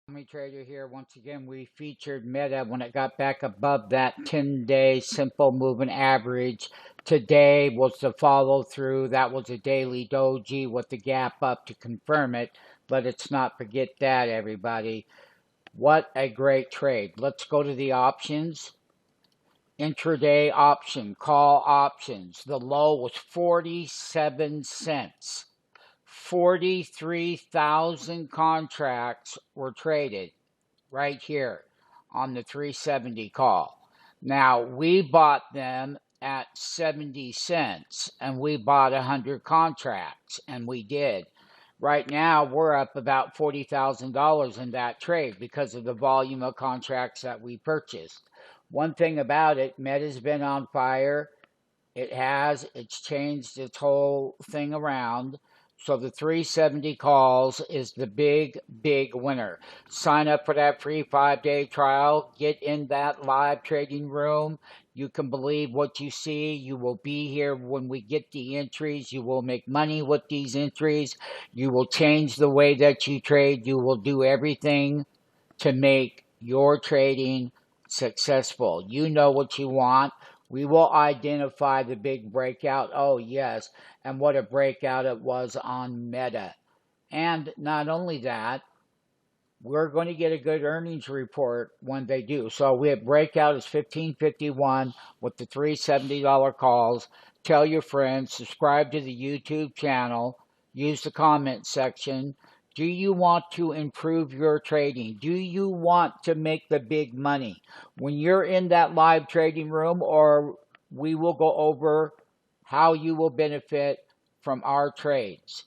Trader here. Once again, we featured Meta when it got back above that 10-day simple moving average. Today was the follow through. That was a daily doji with the gap up to confirm it. Let's not forget that, everybody. What a great trade. Let's go to the options. Intraday option, call options. The low was 47 cents. 43,000 contracts were traded right here on the 370 call. Now, we bought them at 70 cents and we bought 100 contracts, and we did. Right now, we're up about $40,000 in that trade because of the volume of contracts that we purchased. One thing about it, Meta's been on fire. It's changed its whole thing around. So the 370 calls is the big, big winner. Sign up for that free 5-day trial. Get in that live trading room. You can believe what you see. You will be here when we get the entries. You will make money with these entries. You will change the way that you trade. You will do everything to make your trading successful. You know what you want. We will identify the big breakout. Oh, yes. And what a breakout it was on Meta. And not only that, we're going to get a good earnings report when they do. So we have breakout is 1551 with the $370 calls. Tell your friends, subscribe to the YouTube channel, use the comment section. Do you want to improve your trading? Do you want to make the big money? When you're in that live trading room, or we will go over how you will benefit from our trades.